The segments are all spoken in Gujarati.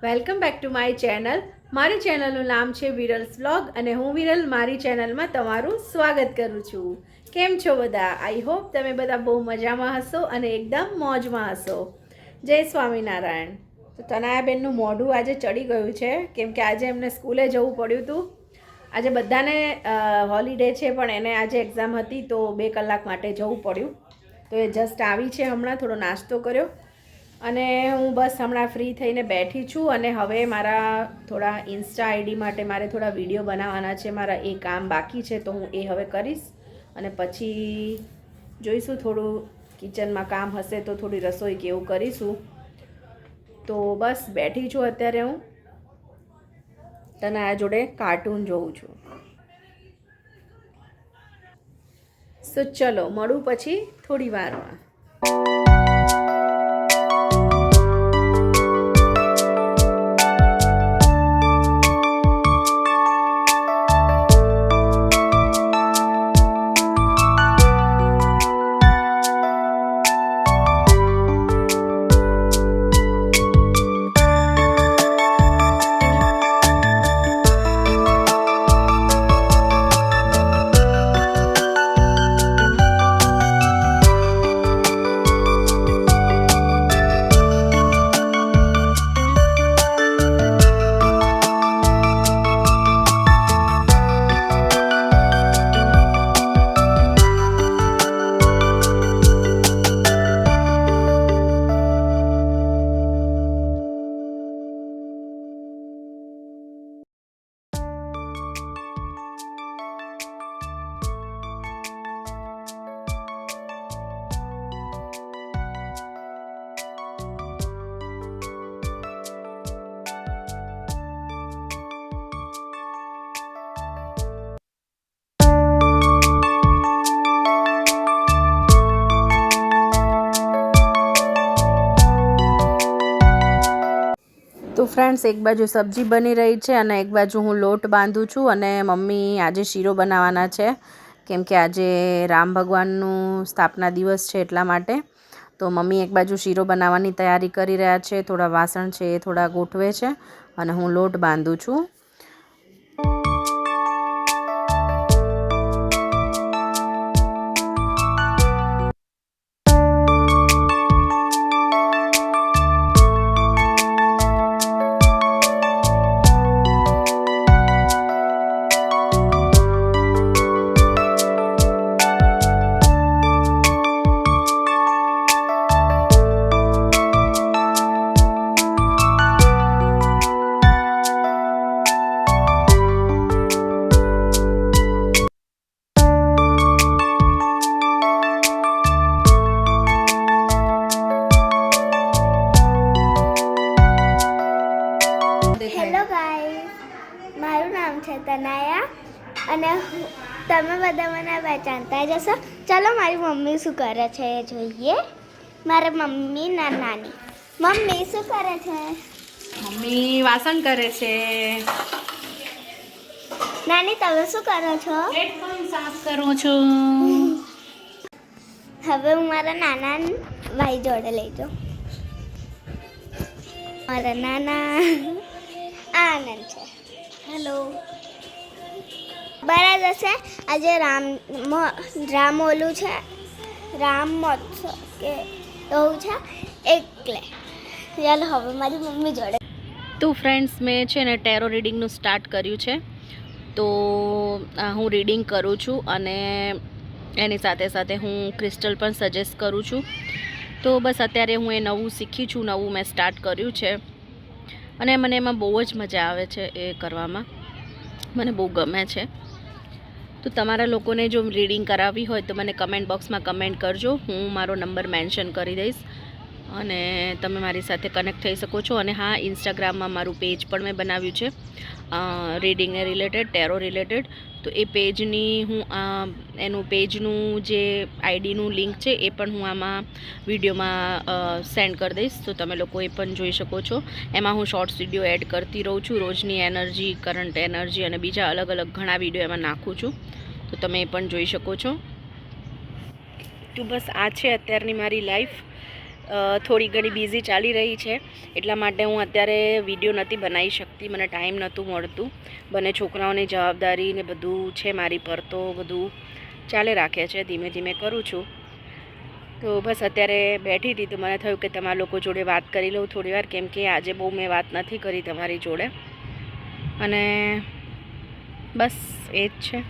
Welcome back to my channel. મારી ચેનલનું નામ છે વિરલ્સ વ્લોગ અને હું વિરલ મારી ચેનલમાં તમારું સ્વાગત કરું છું. કેમ છો બધા? આઈ હોપ તમે બધા બહુ મજામાં હશો અને એકદમ મોજમાં હશો. જય સ્વામિનારાયણ. તો તનયાબેનનું મોઢું આજે ચડી ગયું છે કેમ કે આજે એમને સ્કૂલે જવું પડ્યું હતું. આજે બધાને હોલિડે છે પણ એને આજે એક્ઝામ હતી તો 2 કલાક માટે જવું પડ્યું. તો એ જસ્ટ આવી છે, હમણાં થોડો નાસ્તો કર્યો અને હું બસ હમણાં ફ્રી થઈને બેઠી છું અને હવે મારા થોડા ઇન્સ્ટા આઈડી માટે મારે થોડા વિડીયો બનાવવાના છે. મારા એ કામ બાકી છે તો હું એ હવે કરીશ અને પછી જોઈશું, થોડું કિચનમાં કામ હશે તો થોડી રસોઈ કે એવું કરીશું. તો બસ બેઠી છું અત્યારે હું તને આ જોડે કાર્ટૂન જોઉં છું. તો ચલો મળું પછી થોડી વારમાં. તો ફ્રેન્ડ્સ, એક બાજુ સબ્જી બની રહી છે અને એક બાજુ હું લોટ બાંધું છું અને મમ્મી આજે શીરો બનાવવાના છે કેમ કે આજે રામ ભગવાનનું સ્થાપના દિવસ છે એટલા માટે. તો મમ્મી એક બાજુ શીરો બનાવવાની તૈયારી કરી રહ્યા છે, થોડા વાસણ છે એ થોડા ગોઠવે છે અને હું લોટ બાંધું છું. હેલો ગાઈસ, મારું નામ છે તનયા અને તમે બધા મને પહેચાનતા જ હશો. ચાલો મારી મમ્મી શું કરે છે એ જોઈએ. મારી મમ્મી નાની મમ્મી શું કરે છે? મમ્મી વાસણ કરે છે. નાની તમે શું કરો છો? પ્લેટફોર્મ સાફ કરું છું. હવે હું મારા નાના ભાઈ જોડે લઈ જાઉં. મારા નાના આનંદ છે. હેલો. બરાબર છે. આજે રામ ઓલું છે, રામ મહોત્સવ કે એવું છે એટલે ચાલો હવે મારી મમ્મી જોડે. તો ફ્રેન્ડ્સ, મેં છે ને ટેરો રીડિંગનું સ્ટાર્ટ કર્યું છે. તો હું રીડિંગ કરું છું અને એની સાથે સાથે હું ક્રિસ્ટલ પણ સજેસ્ટ કરું છું. તો બસ અત્યારે હું એ નવું શીખી છું, નવું મેં સ્ટાર્ટ કર્યું છે અને મને એમાં બહુ જ મજા આવે છે. એ કરવામાં મને બહુ ગમે છે. તો તમારા લોકોને જો રીડિંગ કરાવવી હોય તો મને કમેન્ટ બોક્સમાં કમેન્ટ કરજો, હું મારો નંબર મેન્શન કરી દઈશ અને તમે મારી સાથે કનેક્ટ થઈ શકો છો. અને હા, ઇન્સ્ટાગ્રામમાં મારું પેજ પણ મેં બનાવ્યું છે રીડિંગને રિલેટેડ, ટેરો રિલેટેડ. તો એ પેજની હું એનું પેજનું જે આઈડીનું લિંક છે એ પણ હું આમાં વિડીયોમાં સેન્ડ કરી દઈશ, તો તમે લોકો એ પણ જોઈ શકો છો. એમાં હું શોર્ટ્સ વિડીયો એડ કરતી રહું છું, રોજની એનર્જી, કરંટ એનર્જી અને બીજા અલગ અલગ ઘણા વિડીયો એમાં નાખું છું, તો તમે એ પણ જોઈ શકો છો. તો બસ આ છે અત્યારની મારી લાઈફ. થોડી ઘણી બિઝી ચાલી રહી છે, એટલા માટે હું અત્યારે વિડીયો નથી બનાવી શકતી, મને ટાઈમ નહોતું મળતું. બંને છોકરાઓની જવાબદારી ને બધું છે મારી પર, તો બધું ચાલે રાખે છે, ધીમે ધીમે કરું છું. તો બસ અત્યારે બેઠી હતી તો મને થયું કે તમારા લોકો જોડે વાત કરી લઉં થોડી વાર, કેમ કે આજે બહુ મેં વાત નથી કરી તમારી જોડે, અને બસ એ જ છે.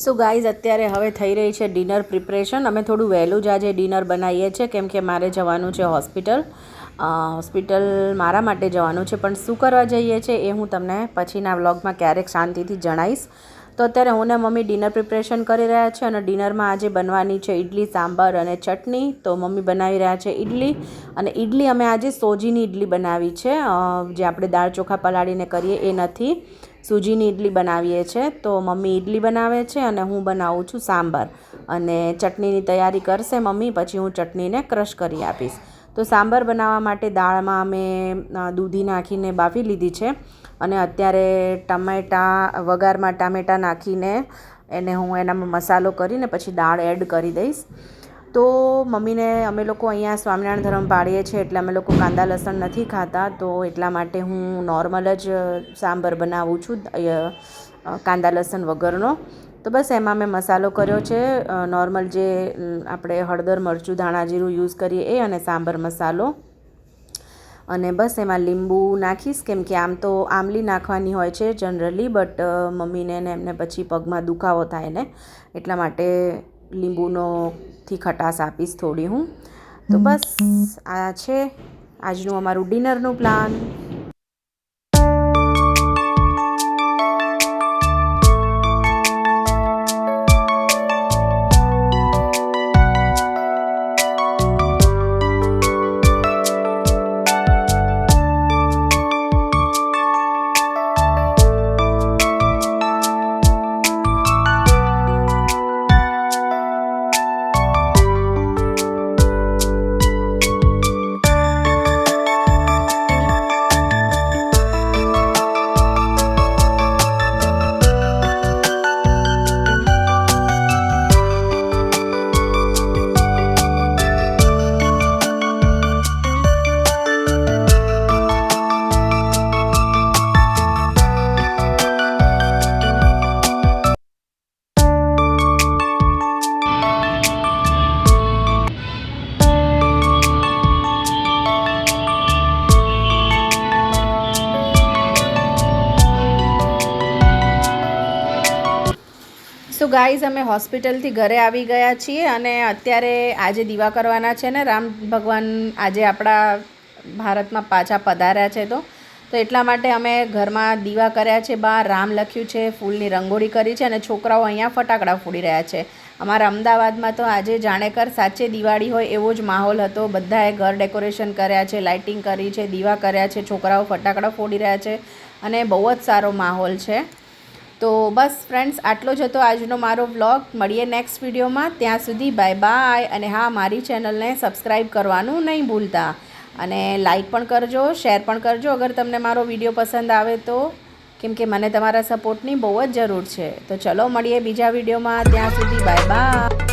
સો ગાઈઝ, અત્યારે હવે થઈ રહી છે ડિનર પ્રિપરેશન. અમે થોડું વહેલું જ આજે ડિનર બનાવીએ છીએ, કેમ કે મારે જવાનું છે હોસ્પિટલ. હોસ્પિટલ મારા માટે જવાનું છે, પણ શું કરવા જઈએ છીએ એ હું તમને પછીના વ્લોગમાં ક્યારેક શાંતિથી જણાવીશ. તો અત્યારે હું ને મમ્મી ડિનર પ્રિપરેશન કરી રહ્યા છે, અને ડિનરમાં આજે બનવાની છે ઇડલી, સાંભાર અને ચટણી. તો મમ્મી બનાવી રહ્યા છે ઇડલી, અને ઇડલી અમે આજે સોજીની ઇડલી બનાવી છે, જે આપણે દાળ ચોખા પલાળીને કરીએ એ નથી, સૂજીની ઇડલી બનાવીએ છીએ. તો મમ્મી ઇડલી બનાવે છે અને હું બનાવું છું સાંભાર, અને ચટણીની તૈયારી કરશે મમ્મી, પછી હું ચટણીને ક્રશ કરી આપીશ. તો સાંભાર બનાવવા માટે દાળમાં અમે દૂધી નાખીને બાફી લીધી છે, અને અત્યારે વઘારમાં ટામેટાં નાખીને એને હું એનામાં મસાલો કરીને પછી દાળ એડ કરી દઈશ. તો મમ્મીને અમે લોકો અહીંયા સ્વામિનારાયણ ધર્મ પાળીએ છીએ, એટલે અમે લોકો કાંદા લસણ નથી ખાતા, તો એટલા માટે હું નોર્મલ જ સાંભાર બનાવું છું, કાંદા લસણ વગરનો. તો બસ એમાં મેં મસાલો કર્યો છે નોર્મલ, જે આપણે હળદર, મરચું, ધાણા જીરું યુઝ કરીએ એ, અને સાંભાર મસાલો. અને બસ એમાં લીંબુ નાખીશ, કેમ કે આમ તો આમલી નાખવાની હોય છે જનરલી, બટ મમ્મીને ને એમને પછી પગમાં દુખાવો થાય ને, એટલા માટે લીંબુથી ખટાશ આપીશ થોડી હું. તો બસ આ છે આજનું અમારું ડિનરનું પ્લાન. સો ગાઈઝ, અમે હોસ્પિટલથી ઘરે આવી ગયા છીએ, અને અત્યારે આજે દીવા કરવાના છે ને, રામ ભગવાન આજે આપણા ભારતમાં પાછા પધાર્યા છે, તો એટલા માટે અમે ઘરમાં દીવા કર્યા છે. બહાર રામ લખ્યું છે, ફૂલની રંગોળી કરી છે, અને છોકરાઓ અહીંયા ફટાકડા ફોડી રહ્યા છે. અમારા અમદાવાદમાં તો આજે જાણેકર સાચે દિવાળી હોય એવો જ માહોલ હતો. બધાએ ઘર ડેકોરેશન કર્યા છે, લાઇટિંગ કરી છે, દીવા કર્યા છે, છોકરાઓ ફટાકડા ફોડી રહ્યા છે, અને બહુ જ સારો માહોલ છે. તો બસ ફ્રેન્ડ્સ, આટલો જ હતો આજનો મારો વ્લોગ. મળીએ નેક્સ્ટ વિડીયોમાં, ત્યાં સુધી બાય બાય. અને હા, મારી ચેનલને સબસ્ક્રાઈબ કરવાનું નહીં ભૂલતા, અને લાઈક પણ કરજો, શેર પણ કરજો અગર તમને મારો વિડીયો પસંદ આવે તો, કેમ કે મને તમારા સપોર્ટની બહુ જ જરૂર છે. તો ચલો મળીએ બીજા વિડીયોમાં, ત્યાં સુધી બાય બાય.